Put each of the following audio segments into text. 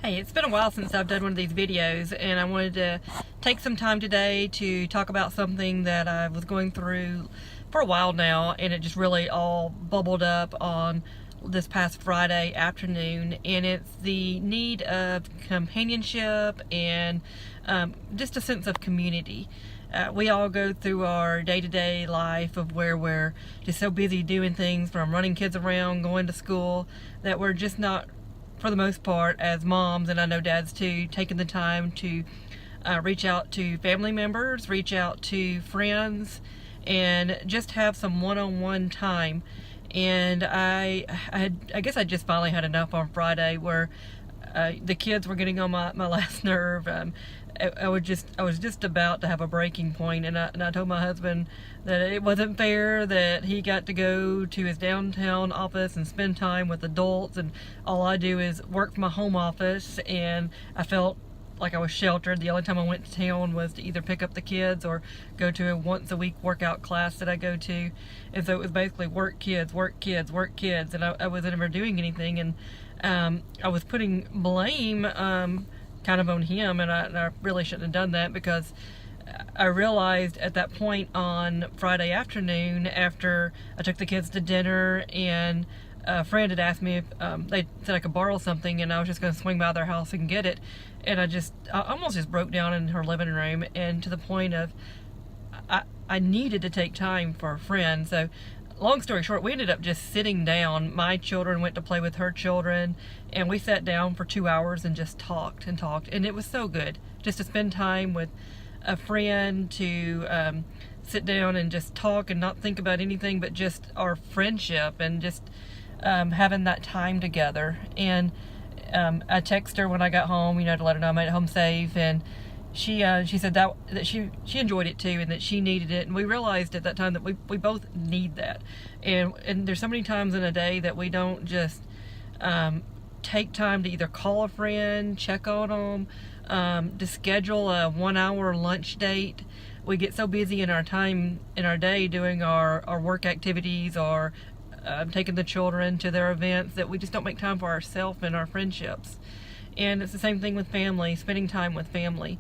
Hey, it's been a while since I've done one of these videos, and I wanted to take some time today to talk about something that I was going through for a while now, and it just really all bubbled up on this past Friday afternoon, and it's the need of companionship and just a sense of community. We all go through our day-to-day life of where we're just so busy doing things, from running kids around, going to school, that we're just not, for the most part, as moms, and I know dads too, taking the time to reach out to family members, reach out to friends, and just have some one-on-one time. And I guess I just finally had enough on Friday, where the kids were getting on my last nerve. I was just about to have a breaking point, and I told my husband that it wasn't fair that he got to go to his downtown office and spend time with adults, and all I do is work from my home office, and I felt like I was sheltered. The only time I went to town was to either pick up the kids or go to a once a week workout class that I go to. And so it was basically work, kids, work, kids, work, kids, and I wasn't ever doing anything. And I was putting blame kind of on him, and I really shouldn't have done that, because I realized at that point on Friday afternoon, after I took the kids to dinner, and a friend had asked me if they said I could borrow something, and I was just going to swing by their house and get it. And I almost just broke down in her living room, and to the point of I needed to take time for a friend. So long story short, we ended up just sitting down. My children went to play with her children, and we sat down for 2 hours and just talked and talked. And it was so good just to spend time with a friend, to sit down and just talk and not think about anything but just our friendship, and just having that time together. And I texted her when I got home, to let her know I made it home safe, and she said that she enjoyed it too, and that she needed it. And we realized at that time that we both need that. And there's so many times in a day that we don't just take time to either call a friend, check on them, to schedule a 1 hour lunch date. We get so busy in our time in our day doing our work activities, or taking the children to their events, that we just don't make time for ourselves and our friendships. And it's the same thing with family, spending time with family.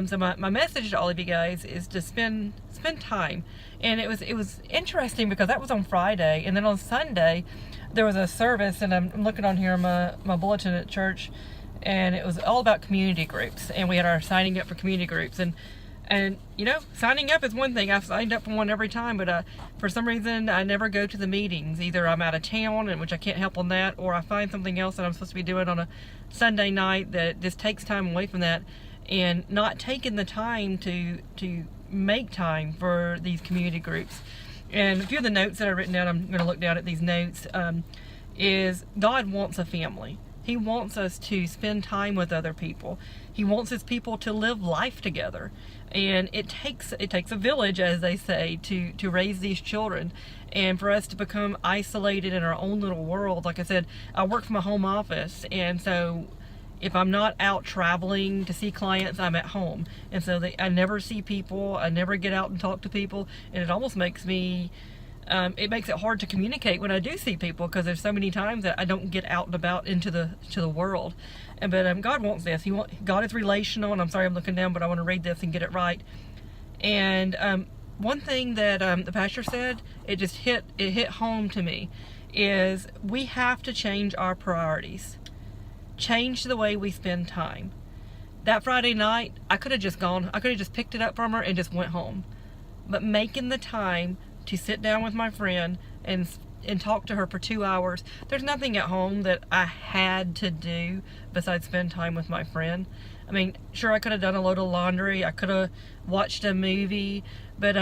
So my message to all of you guys is to spend time. And it was interesting, because that was on Friday, and then on Sunday there was a service, and I'm looking on here my bulletin at church, and it was all about community groups, and we had our signing up for community groups. And signing up is one thing. I've signed up for one every time, but for some reason I never go to the meetings. Either I'm out of town, and which I can't help on that, or I find something else that I'm supposed to be doing on a Sunday night that just takes time away from that, and not taking the time to make time for these community groups. And a few of the notes that I've written down, I'm going to look down at these notes, is God wants a family. He wants us to spend time with other people. He wants his people to live life together. And it takes a village, as they say, to raise these children. And for us to become isolated in our own little world. Like I said, I work from a home office, and so if I'm not out traveling to see clients, I'm at home. And so I never see people, I never get out and talk to people, and it almost makes me it makes it hard to communicate when I do see people, because there's so many times that I don't get out and about into the world. But God wants this. God is relational, and I'm sorry I'm looking down, but I want to read this and get it right. And one thing that the pastor said, it hit home to me, is we have to change our priorities, change the way we spend time. That Friday night, I could have just picked it up from her and just went home. But making the time to sit down with my friend and talk to her for 2 hours. There's nothing at home that I had to do besides spend time with my friend. I mean, sure, I could have done a load of laundry, I could have watched a movie, but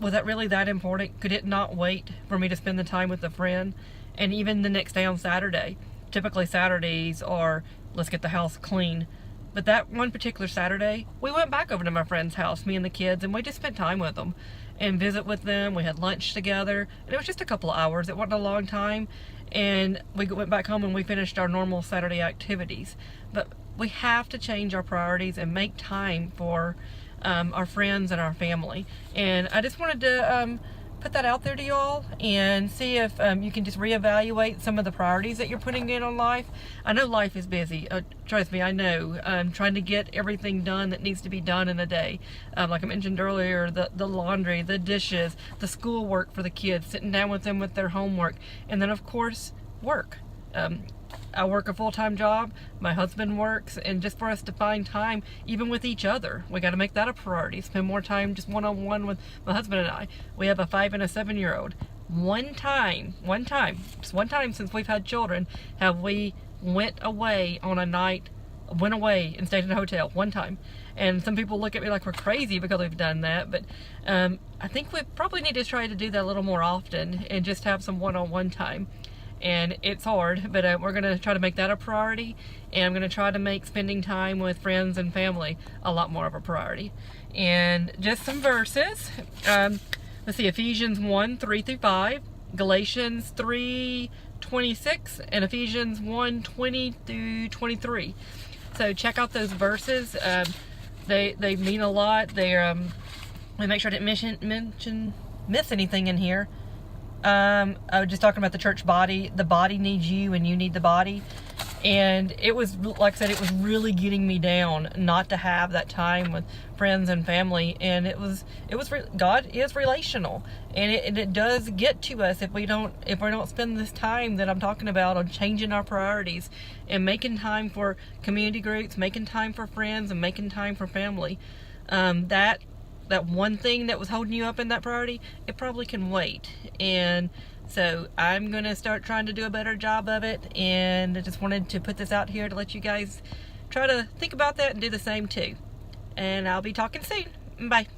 was that really that important? Could it not wait for me to spend the time with a friend? And even the next day on Saturday, typically Saturdays are let's get the house clean. But that one particular Saturday, we went back over to my friend's house, me and the kids, and we just spent time with them and visit with them. We had lunch together, and it was just a couple of hours. It wasn't a long time. And we went back home and we finished our normal Saturday activities. But we have to change our priorities and make time for our friends and our family. And I just wanted to put that out there to y'all and see if you can just reevaluate some of the priorities that you're putting in on life. I know life is busy. Trust me, I know. I'm trying to get everything done that needs to be done in a day. Like I mentioned earlier, the laundry, the dishes, the schoolwork for the kids, sitting down with them with their homework, and then of course work. I work a full-time job, my husband works, and just for us to find time, even with each other, we got to make that a priority. Spend more time just one-on-one with my husband and I. We have a 5 and a 7-year-old. One time since we've had children, have we went away on a night, went away and stayed in a hotel, one time. And some people look at me like we're crazy because we've done that, but I think we probably need to try to do that a little more often and just have some one-on-one time. And it's hard, but we're going to try to make that a priority, and I'm going to try to make spending time with friends and family a lot more of a priority. And just some verses. Let's see, Ephesians 1:3-5, Galatians 3:26, and Ephesians 1:20-23. So check out those verses. They mean a lot. They make sure I didn't miss anything in here. I was just talking about the church body. The body needs you and you need the body. And it was, like I said, it was really getting me down not to have that time with friends and family. And God is relational, and it does get to us if we don't spend this time that I'm talking about on changing our priorities and making time for community groups, making time for friends, and making time for family. That one thing that was holding you up in that priority, it probably can wait. And so I'm going to start trying to do a better job of it, and I just wanted to put this out here to let you guys try to think about that and do the same too. And I'll be talking soon. Bye.